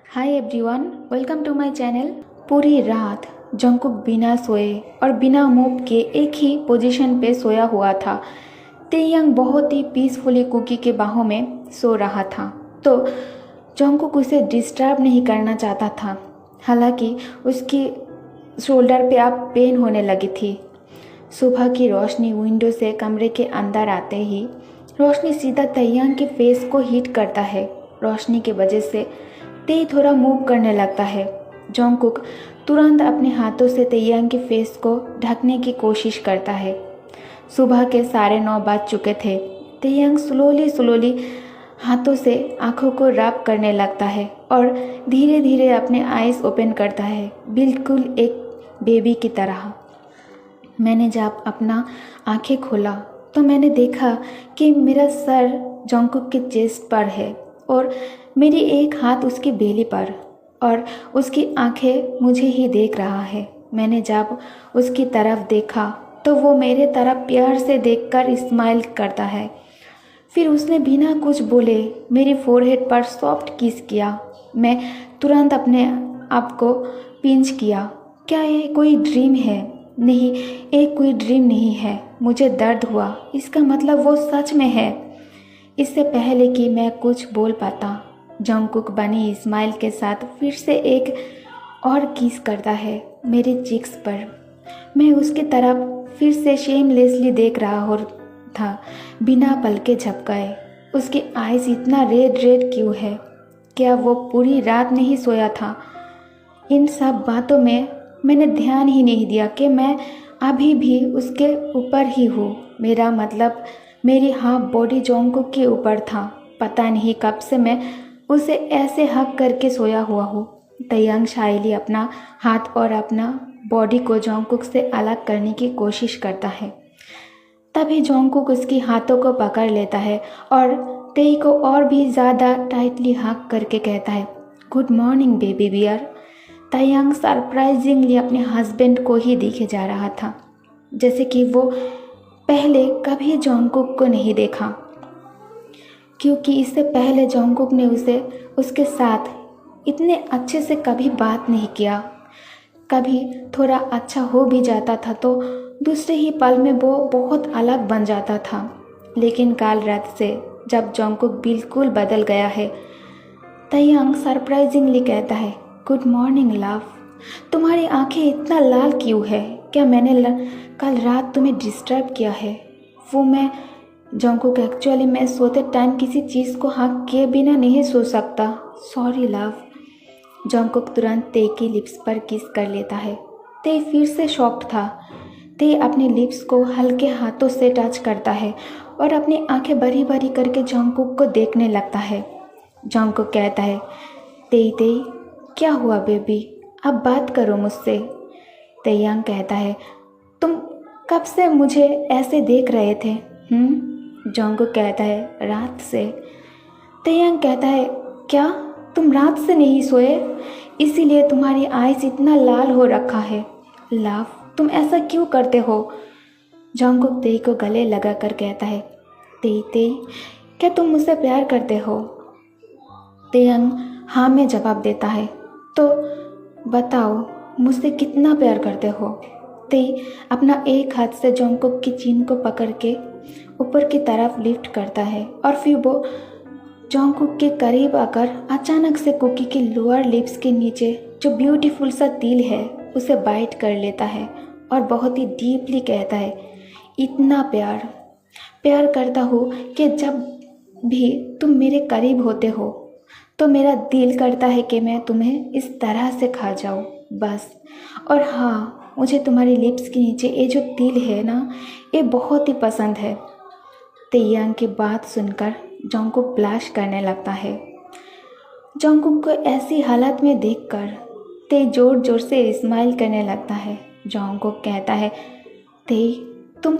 Hi everyone, welcome to my channel. पूरी रात Jungkook बिना सोए और बिना मूव के एक ही पोजीशन पे सोया हुआ था। तेयंग बहुत ही पीसफुली कुकी के बाहों में सो रहा था, तो जंकुक उसे डिस्टर्ब नहीं करना चाहता था। हालांकि उसकी शोल्डर पे अब पेन होने लगी थी। सुबह की रोशनी विंडो से कमरे के अंदर आते ही रोशनी सीधा तेयंग के फेस को हिट करता है। रोशनी की वजह से तेई थोड़ा मूव करने लगता है। जंकुक तुरंत अपने हाथों से तेयंग के फेस को ढकने की कोशिश करता है। सुबह के 9:30 बज चुके थे। तेयंग स्लोली हाथों से आंखों को रब करने लगता है और धीरे धीरे अपने आईज ओपन करता है, बिल्कुल एक बेबी की तरह। मैंने जब अपना आंखें खोला तो मैंने देखा कि मेरा सर जंकुक के चेस्ट पर है और मेरी एक हाथ उसकी बेली पर, और उसकी आंखें मुझे ही देख रहा है। मैंने जब उसकी तरफ देखा तो वो मेरे तरफ प्यार से देखकर स्माइल करता है। फिर उसने बिना कुछ बोले मेरी फोरहेड पर सॉफ्ट किस किया। मैं तुरंत अपने आप को पिंच किया। क्या ये कोई ड्रीम है? नहीं, एक कोई ड्रीम नहीं है। मुझे दर्द हुआ, इसका मतलब वो सच में है। इससे पहले कि मैं कुछ बोल पाता, जंकुक बनी स्माइल के साथ फिर से एक और किस करता है मेरे चिक्स पर। मैं उसकी तरफ फिर से शेमलेसली देख रहा हो था, बिना पलके झपकाए। उसकी आईज इतना रेड क्यों है? क्या वो पूरी रात नहीं सोया था? इन सब बातों में मैंने ध्यान ही नहीं दिया कि मैं अभी भी उसके ऊपर ही हूँ। मेरा मतलब मेरी हाफ बॉडी जंकुक के ऊपर था। पता नहीं कब से मैं उसे ऐसे हक करके सोया हुआ हूँ। तेयंग शाइली अपना हाथ और अपना बॉडी को जंकुक से अलग करने की कोशिश करता है। तभी जंकुक उसकी हाथों को पकड़ लेता है और तेई को और भी ज़्यादा टाइटली हक करके कहता है, गुड मॉर्निंग बेबी बियर। तेयंग सरप्राइजिंगली अपने हस्बैंड को ही देखे जा रहा था, जैसे कि वो पहले कभी जंकुक को नहीं देखा, क्योंकि इससे पहले जंकुक ने उसे उसके साथ इतने अच्छे से कभी बात नहीं किया। कभी थोड़ा अच्छा हो भी जाता था तो दूसरे ही पल में वो बहुत अलग बन जाता था। लेकिन कल रात से जब जंकुक बिल्कुल बदल गया है, तेयंग सरप्राइजिंगली कहता है, गुड मॉर्निंग लव। तुम्हारी आंखें इतना लाल क्यों है? क्या मैंने कल रात तुम्हें डिस्टर्ब किया है? वो मैं जंकुक एक्चुअली मैं सोते टाइम किसी चीज़ को हक किए बिना नहीं सो सकता। Sorry love. जंकुक तुरंत ते की लिप्स पर किस कर लेता है। ते फिर से शॉक्ड था। ते अपने लिप्स को हल्के हाथों से टच करता है और अपनी आंखें बड़ी बड़ी करके जंकुक को देखने लगता है। जंकुक कहता है, ते क्या हुआ बेबी? अब बात करो मुझसे। तेयंग कहता है, तुम कब से मुझे ऐसे देख रहे थे? जंकुक कहता है, रात से। तेयंग कहता है, क्या तुम रात से नहीं सोए? इसीलिए तुम्हारी आईज इतना लाल हो रखा है। लव, तुम ऐसा क्यों करते हो? जंकुक तेई को गले लगा कर कहता है, तेई क्या तुम मुझसे प्यार करते हो? तेयंग हाँ में जवाब देता है। तो बताओ मुझसे कितना प्यार करते हो? तेई अपना एक हाथ से जंकुक की चीन को पकड़ के ऊपर की तरफ लिफ्ट करता है और फिर वो जंकुक के करीब आकर अचानक से कुकी के लोअर लिप्स के नीचे जो ब्यूटीफुल सा तिल है उसे बाइट कर लेता है और बहुत ही डीपली कहता है, इतना प्यार करता हूँ कि जब भी तुम मेरे करीब होते हो तो मेरा दिल करता है कि मैं तुम्हें इस तरह से खा जाऊँ बस। और हाँ, मुझे तुम्हारी लिप्स के नीचे ये जो तिल है ना, ये बहुत ही पसंद है। तेयंग की बात सुनकर जंकुक ब्लश करने लगता है। जंकुक को ऐसी हालत में देखकर ते जोर जोर से स्माइल करने लगता है। जंकुक कहता है, ते तुम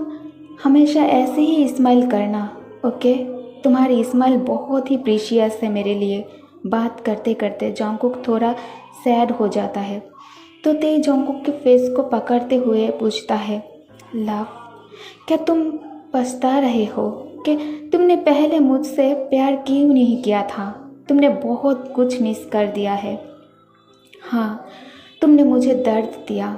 हमेशा ऐसे ही स्माइल करना, ओके? तुम्हारी स्माइल बहुत ही प्रीशियस है मेरे लिए। बात करते करते जंकुक थोड़ा सैड हो जाता है, तो ते जंकुक के फेस को पकड़ते हुए पूछता है, लव, क्या तुम पछता रहे हो कि तुमने पहले मुझसे प्यार क्यों नहीं किया था? तुमने बहुत कुछ मिस कर दिया है। हाँ, तुमने मुझे दर्द दिया।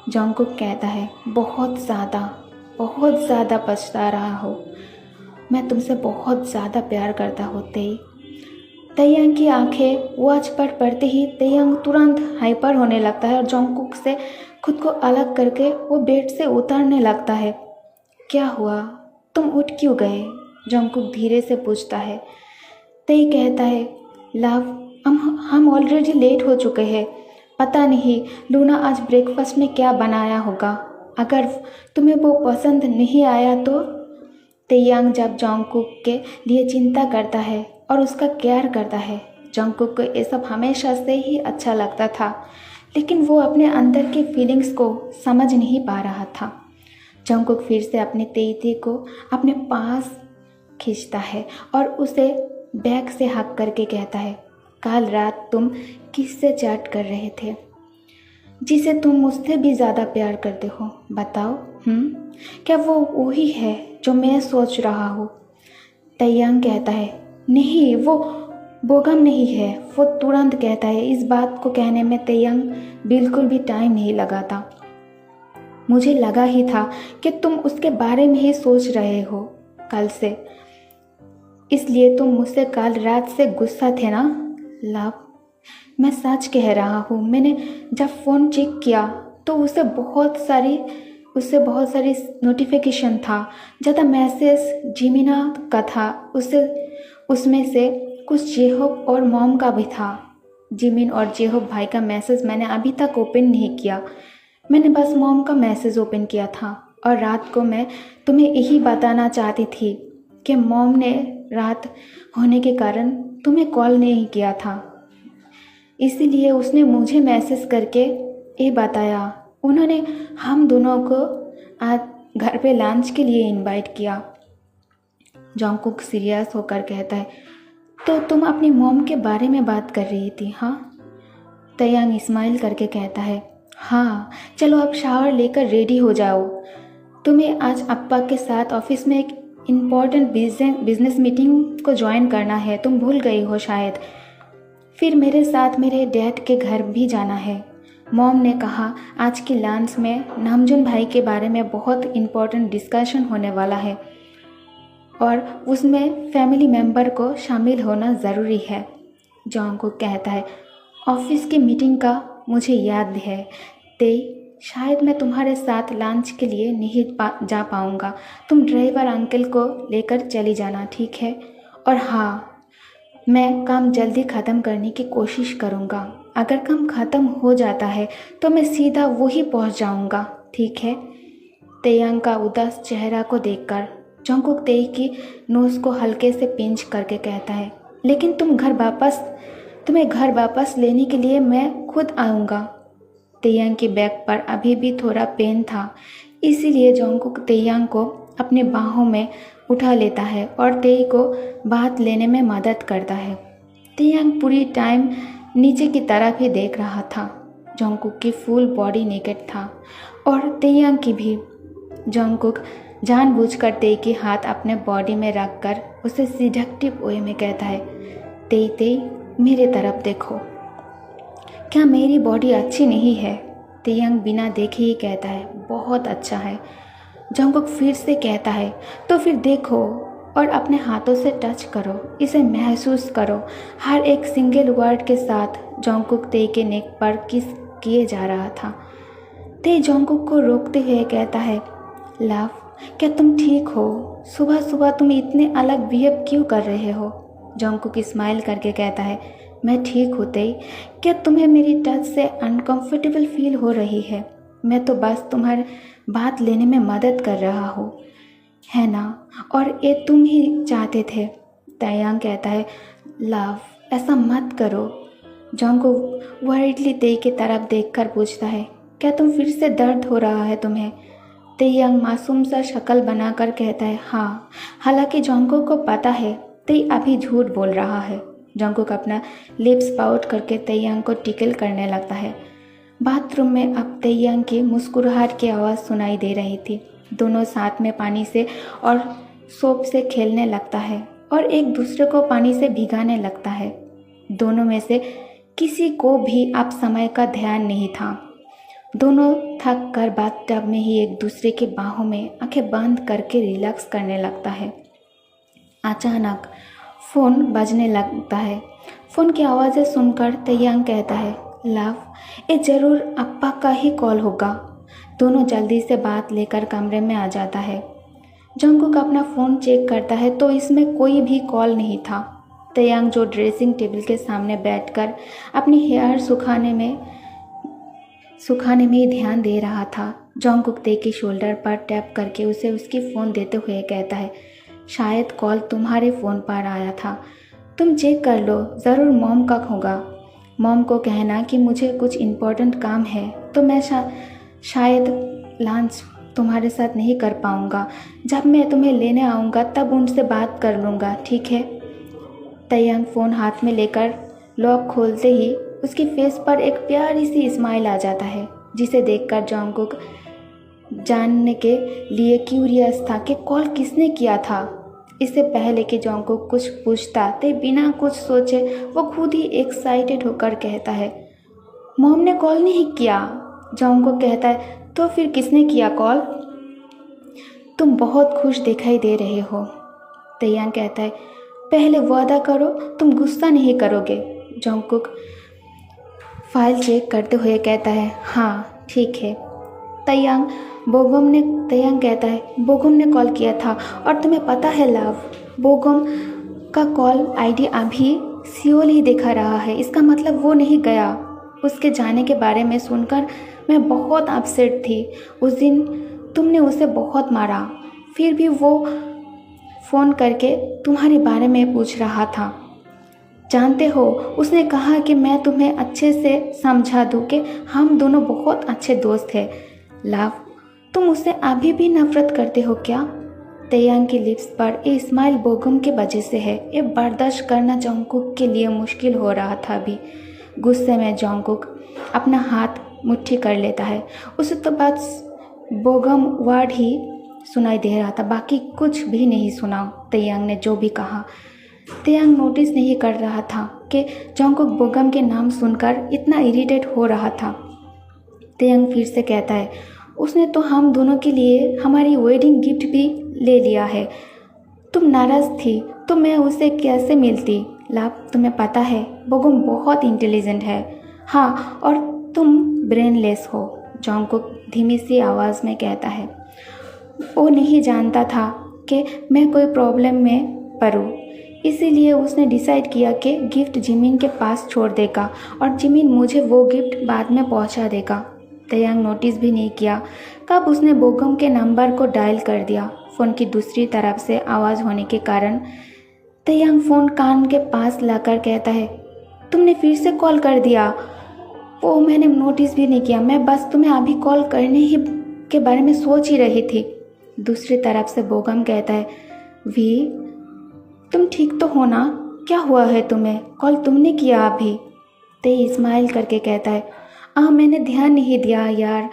जंगकुक कहता है, बहुत ज़्यादा पछता रहा हो। मैं तुमसे बहुत ज़्यादा प्यार करता हूँ तेई। तैयांग की आंखें वॉच पर पड़ते ही तैयांग तुरंत हाइपर होने लगता है और जंगकुक से खुद को अलग करके वो बेड से उतरने लगता है। क्या हुआ, तुम उठ क्यों गए? जंगकुक धीरे से पूछता है। तई कहता है, लव, हम ऑलरेडी लेट हो चुके हैं। पता नहीं लूना आज ब्रेकफास्ट में क्या बनाया होगा। अगर तुम्हें वो पसंद नहीं आया तो? तैयांग जब जंगकुक के लिए चिंता करता है और उसका केयर करता है। जंगकुक को ये सब हमेशा से ही अच्छा लगता था, लेकिन वो अपने अंदर की फीलिंग्स को समझ नहीं पा रहा था। जंगकुक फिर से अपने तेईती को अपने पास खींचता है और उसे बैग से हक करके कहता है, कल रात तुम किससे चैट कर रहे थे जिसे तुम मुझसे भी ज़्यादा प्यार करते हो? बताओ। क्या वो वही है जो मैं सोच रहा हूँ? तैयांग कहता है, नहीं, वो बोगम नहीं है। वो तुरंत कहता है। इस बात को कहने में तैयांग बिल्कुल भी टाइम नहीं लगाता। मुझे लगा ही था कि तुम उसके बारे में ही सोच रहे हो कल से, इसलिए तुम मुझसे कल रात से गुस्सा थे ना? लव, मैं सच कह रहा हूँ। मैंने जब फ़ोन चेक किया तो उससे बहुत सारी नोटिफिकेशन था। ज़्यादा मैसेज जिमिना का था। उसमें से कुछ जेहोब और मॉम का भी था। जिमिन और जेहोब भाई का मैसेज मैंने अभी तक ओपन नहीं किया। मैंने बस मॉम का मैसेज ओपन किया था और रात को मैं तुम्हें यही बताना चाहती थी कि मॉम ने रात होने के कारण तुम्हें कॉल नहीं किया था, इसीलिए उसने मुझे मैसेज करके ये बताया। उन्होंने हम दोनों को आज घर पे लंच के लिए इनवाइट किया। जंगकुक सीरियस होकर कहता है, तो तुम अपनी मॉम के बारे में बात कर रही थी? हाँ। तैयांग स्माइल करके कहता है, हाँ, चलो अब शावर लेकर रेडी हो जाओ। तुम्हें आज अप्पा के साथ ऑफिस में एक इम्पॉर्टेंट बिजनेस मीटिंग को ज्वाइन करना है। तुम भूल गई हो शायद। फिर मेरे साथ मेरे डैड के घर भी जाना है। मॉम ने कहा आज की लंच में नामजुन भाई के बारे में बहुत इम्पोर्टेंट डिस्कशन होने वाला है और उसमें फैमिली मेम्बर को शामिल होना ज़रूरी है। जंगकुक कहता है, ऑफिस की मीटिंग का मुझे याद है तेई, शायद मैं तुम्हारे साथ लंच के लिए नहीं जा पाऊँगा। तुम ड्राइवर अंकल को लेकर चली जाना, ठीक है? और हाँ, मैं काम जल्दी ख़त्म करने की कोशिश करूँगा। अगर काम ख़त्म हो जाता है तो मैं सीधा वही पहुँच जाऊँगा, ठीक है? तैयांग का उदास चेहरा को देखकर जंगकुक तेई की नोज़ को हल्के से पिंच करके कहता है, लेकिन तुम्हें घर वापस लेने के लिए मैं खुद आऊँगा। तैयांग की बैक पर अभी भी थोड़ा पेन था, इसीलिए जंगकुक तैयांग को अपने बाहों में उठा लेता है और तेई को बात लेने में मदद करता है। तैयांग पूरी टाइम नीचे की तरफ ही देख रहा था। जंगकुक की फुल बॉडी नेकेड था और तैयांग की भी। जंगकुक जानबूझकर तेई की हाथ अपने बॉडी में रखकर उसे सिडक्टिव वे में कहता है, तेई मेरे तरफ देखो। क्या मेरी बॉडी अच्छी नहीं है? तैयांग बिना देखे ही कहता है, बहुत अच्छा है। जंगकुक फिर से कहता है, तो फिर देखो और अपने हाथों से टच करो, इसे महसूस करो। हर एक सिंगल वर्ड के साथ जंगकुक तेई के नेक पर किस किए जा रहा था। तेई जंगकुक को रोकते हुए कहता है, लव, क्या तुम ठीक हो? सुबह सुबह तुम इतने अलग बिहेव क्यों कर रहे हो? जंगकुक स्माइल करके कहता है, मैं ठीक हूँ तेई। क्या तुम्हें मेरी टच से अनकंफर्टेबल फील हो रही है? मैं तो बस तुम्हारी बात लेने में मदद कर रहा हूँ, है ना? और ये तुम ही चाहते थे। तैयांग कहता है, लव, ऐसा मत करो। जंगकुक वर्डली तेई की तरफ देखकर पूछता है, क्या तुम फिर से दर्द हो रहा है तुम्हें? तैयांग मासूम सा शक्ल बनाकर कहता है, हाँ। हालांकि जंगकुक को पता है तेई अभी झूठ बोल रहा है। जंगकुक अपना लिप्स पाउट करके तैयांग को टिकल करने लगता है। बाथरूम में अब तैयांग की मुस्कुराहट की आवाज़ सुनाई दे रही थी। दोनों साथ में पानी से और सोप से खेलने लगता है। और एक दूसरे को पानी से भिगाने लगता है। दोनों में से किसी को भी अब समय का ध्यान नहीं था। दोनों थक कर बाथटब में ही एक दूसरे के बाहों में आंखें बंद करके रिलैक्स करने लगता है। अचानक फ़ोन बजने लगता है। फ़ोन की आवाज़ें सुनकर तैयांग कहता है, लव, ये ज़रूर अप्पा का ही कॉल होगा। दोनों जल्दी से बात लेकर कमरे में आ जाता है। जंगकुक अपना फ़ोन चेक करता है तो इसमें कोई भी कॉल नहीं था। तैयांग जो ड्रेसिंग टेबल के सामने बैठकर अपनी हेयर सुखाने में ही ध्यान दे रहा था। जंगकुक ते के शोल्डर पर टैप करके उसे उसकी फ़ोन देते हुए कहता है, शायद कॉल तुम्हारे फ़ोन पर आया था, तुम चेक कर लो, ज़रूर मॉम का होगा। मॉम को कहना कि मुझे कुछ इम्पोर्टेंट काम है तो मैं शायद लंच तुम्हारे साथ नहीं कर पाऊँगा। जब मैं तुम्हें लेने आऊँगा तब उनसे बात कर लूँगा, ठीक है। तैयांग फ़ोन हाथ में लेकर लॉक खोलते ही उसकी फेस पर एक प्यारी सी स्माइल आ जाता है, जिसे देखकर जंगकुक जानने के लिए क्यूरियस था कि कॉल किसने किया था। इससे पहले कि जंगकुक कुछ पूछता तो बिना कुछ सोचे वो खुद ही एक्साइटेड होकर कहता है, मॉम ने कॉल नहीं किया। जंगकुक कहता है, तो फिर किसने किया कॉल? तुम बहुत खुश दिखाई दे रहे हो। तैयांग कहता है, पहले वादा करो तुम गुस्सा नहीं करोगे। जंगकुक फाइल चेक करते हुए कहता है, हाँ ठीक है। तैयांग कहता है, बोगम ने कॉल किया था और तुम्हें पता है लव, बोगम का कॉल आईडी अभी सियोल ही दिखा रहा है। इसका मतलब वो नहीं गया। उसके जाने के बारे में सुनकर मैं बहुत अपसेट थी। उस दिन तुमने उसे बहुत मारा, फिर भी वो फ़ोन करके तुम्हारे बारे में पूछ रहा था। जानते हो, उसने कहा कि मैं तुम्हें अच्छे से समझा दूँ कि हम दोनों बहुत अच्छे दोस्त हैं। लव, तुम उससे अभी भी नफरत करते हो क्या? तैयांग की लिप्स पर ये स्माइल बोगम के वजह से है। ये बर्दाश्त करना जंगकुक के लिए मुश्किल हो रहा था अभी। गुस्से में जंगकुक अपना हाथ मुट्ठी कर लेता है। उसे तो बस बोगम वर्ड ही सुनाई दे रहा था, बाकी कुछ भी नहीं सुना। तैयांग ने जो भी कहा, तैयांग नोटिस नहीं कर रहा था कि जंगकुक बोगम के नाम सुनकर इतना इरिटेट हो रहा था। तैयांग फिर से कहता है, उसने तो हम दोनों के लिए हमारी वेडिंग गिफ्ट भी ले लिया है। तुम नाराज़ थी तो मैं उसे कैसे मिलती? लाभ, तुम्हें पता है बोगम बहुत इंटेलिजेंट है। हाँ, और तुम ब्रेनलेस हो। जंगकुक धीमी सी आवाज़ में कहता है। वो नहीं जानता था कि मैं कोई प्रॉब्लम में पड़ूँ, इसीलिए उसने डिसाइड किया कि गिफ्ट जिमिन के पास छोड़ देगा और जिमिन मुझे वो गिफ्ट बाद में पहुंचा देगा। तैयांग नोटिस भी नहीं किया कब उसने बोगम के नंबर को डायल कर दिया। फ़ोन की दूसरी तरफ से आवाज़ होने के कारण तैयांग फ़ोन कान के पास लाकर कहता है, तुमने फिर से कॉल कर दिया? वो मैंने नोटिस भी नहीं किया, मैं बस तुम्हें अभी कॉल करने ही के बारे में सोच ही रही थी। दूसरी तरफ से बोगम कहता है, वी, तुम ठीक तो हो ना? क्या हुआ है तुम्हें? कॉल तुमने किया अभी? ते स्माइल करके कहता है, मैंने ध्यान नहीं दिया यार,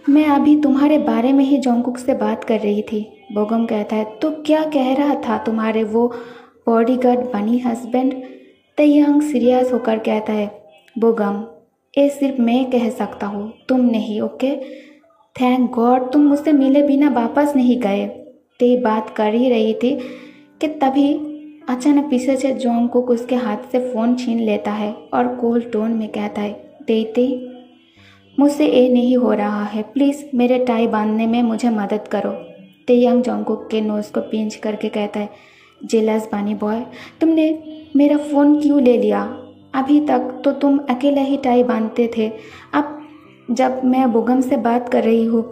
मैं अभी तुम्हारे बारे में ही जंगकुक से बात कर रही थी। बोगम कहता है, तो क्या कह रहा था तुम्हारे वो बॉडीगार्ड बनी हस्बैंड? तैयांग सीरियस होकर कहता है, बोगम, ये सिर्फ मैं कह सकता हूँ, तुम नहीं, ओके? थैंक गॉड तुम मुझसे मिले बिना वापस नहीं गए। ते बात कर ही रही थी कि तभी अचानक पीछे से जंगकुक उसके हाथ से फ़ोन छीन लेता है और कोल्ड टोन में कहता है, ते मुझसे ये नहीं हो रहा है, प्लीज़ मेरे टाई बांधने में मुझे मदद करो। तैयांग जंगकुक के नोज़ को पिंच करके कहता है, जेलस बनी बॉय, तुमने मेरा फ़ोन क्यों ले लिया? अभी तक तो तुम अकेला ही टाई बांधते थे, अब जब मैं बोगम से बात कर रही हूँ।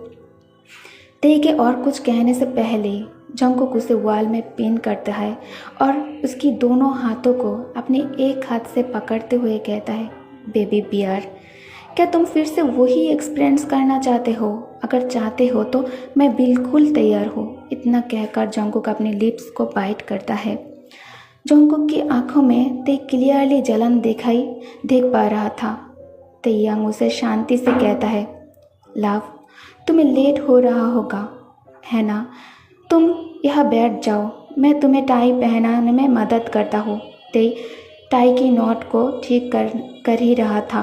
ते के और कुछ कहने से पहले जंगकुक उसे वॉल में पिन करता है और उसकी दोनों हाथों को अपने एक हाथ से पकड़ते हुए कहता है, बेबी बियर, क्या तुम फिर से वही एक्सपीरियंस करना चाहते हो? अगर चाहते हो तो मैं बिल्कुल तैयार हूँ। इतना कहकर जंगकुक अपनी लिप्स को बाइट करता है। जंगकुक की आंखों में ते क्लियरली जलन देख पा रहा था। तैयांग उसे शांति से कहता है, लव, तुम्हें लेट हो रहा होगा, है ना? तुम यहाँ बैठ जाओ, मैं तुम्हें टाई पहनाने में मदद करता हूँ। तेई टाई की नॉट को ठीक कर ही रहा था,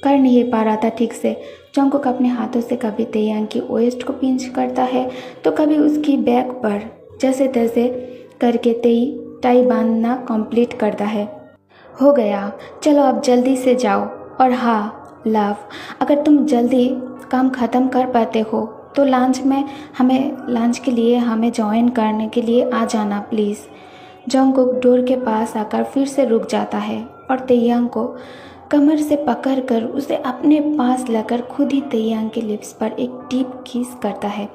कर नहीं पा रहा था ठीक से। जंगकुक अपने हाथों से कभी तेयांग की वेस्ट को पिंच करता है तो कभी उसकी बैक पर, जैसे तैसे करके तेई टाई बांधना कंप्लीट करता है। हो गया, चलो अब जल्दी से जाओ। और हाँ लव, अगर तुम जल्दी काम ख़त्म कर पाते हो तो लंच के लिए हमें ज्वाइन करने के लिए आ जाना प्लीज़। जंगकुक डोर के पास आकर फिर से रुक जाता है और तेयांग को कमर से पकड़कर उसे अपने पास लाकर खुद ही तेयांग के लिप्स पर एक डीप किस करता है।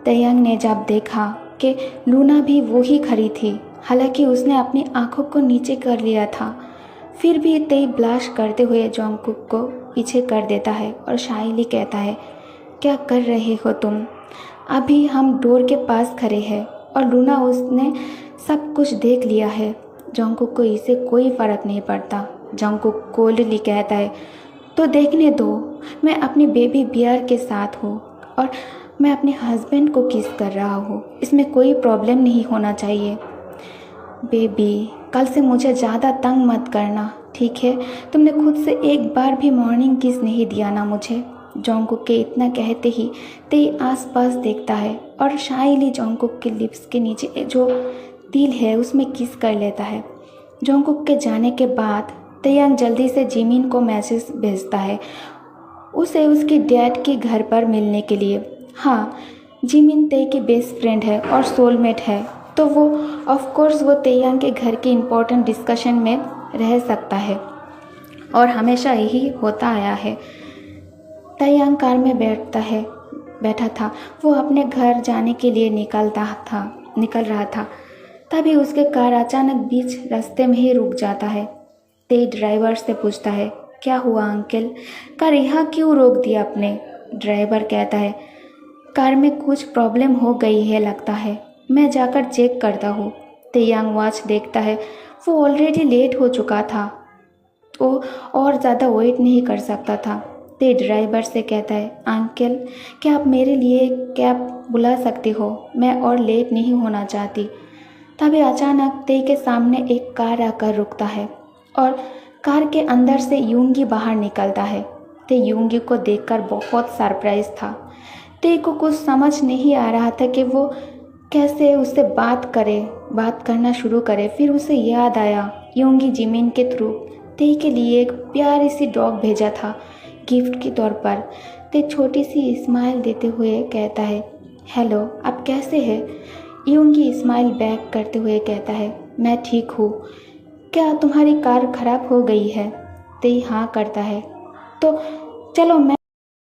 तेयांग ने जब देखा कि लूना भी वही खड़ी थी, हालांकि उसने अपनी आंखों को नीचे कर लिया था, फिर भी तेई ब्लश करते हुए जंगकुक को पीछे कर देता है और शाइली कहता है, क्या कर रहे हो तुम? अभी हम डोर के पास खड़े हैं और लूना उसने सब कुछ देख लिया है। जंगकुक को इससे कोई फ़र्क नहीं पड़ता। जंगकुक कोल्डली कहता है, तो देखने दो, मैं अपनी बेबी बियर के साथ हूँ और मैं अपने हस्बैंड को किस कर रहा हूँ, इसमें कोई प्रॉब्लम नहीं होना चाहिए। बेबी, कल से मुझे ज़्यादा तंग मत करना, ठीक है? तुमने खुद से एक बार भी मॉर्निंग किस नहीं दिया ना मुझे। जंगकुक के इतना कहते ही तेई आसपास देखता है और शाइली जंगकुक के लिप्स के नीचे जो तिल है उसमें किस कर लेता है। जंगकुक के जाने के बाद तेयांग जल्दी से जिमिन को मैसेज भेजता है उसे उसके डैड के घर पर मिलने के लिए। हाँ, जिमिन तेई की बेस्ट फ्रेंड है और सोलमेट है, तो वो ऑफ कोर्स वो तेयांग के घर के इम्पोर्टेंट डिस्कशन में रह सकता है और हमेशा यही होता आया है। तेयांग कार में बैठा था, वो अपने घर जाने के लिए निकल रहा था, तभी उसके कार अचानक बीच रास्ते में ही रुक जाता है। तेई ड्राइवर से पूछता है, क्या हुआ अंकल, कार यहाँ क्यों रोक दिया आपने? ड्राइवर कहता है, कार में कुछ प्रॉब्लम हो गई है लगता है, मैं जाकर चेक करता हूँ। तेयांग वॉच देखता है, वो ऑलरेडी लेट हो चुका था, वो और ज़्यादा वेट नहीं कर सकता था। ते ड्राइवर से कहता है, अंकल क्या आप मेरे लिए कैब बुला सकते हो, मैं और लेट नहीं होना चाहती। तभी अचानक ते के सामने एक कार आकर रुकता है और कार के अंदर से यूंगी बाहर निकलता है। ते यूंगी को देखकर बहुत सरप्राइज था। ते को कुछ समझ नहीं आ रहा था कि वो कैसे उससे बात करना शुरू करे। फिर उसे याद आया यूंगी जिमिन के थ्रू ते के लिए एक प्यारी सी डॉग भेजा था गिफ्ट के तौर पर। ते छोटी सी स्माइल देते हुए कहता है, हेलो आप कैसे हैं? यूंगी स्माइल बैक करते हुए कहता है, मैं ठीक हूँ, क्या तुम्हारी कार खराब हो गई है? ते हाँ करता है, तो चलो मैं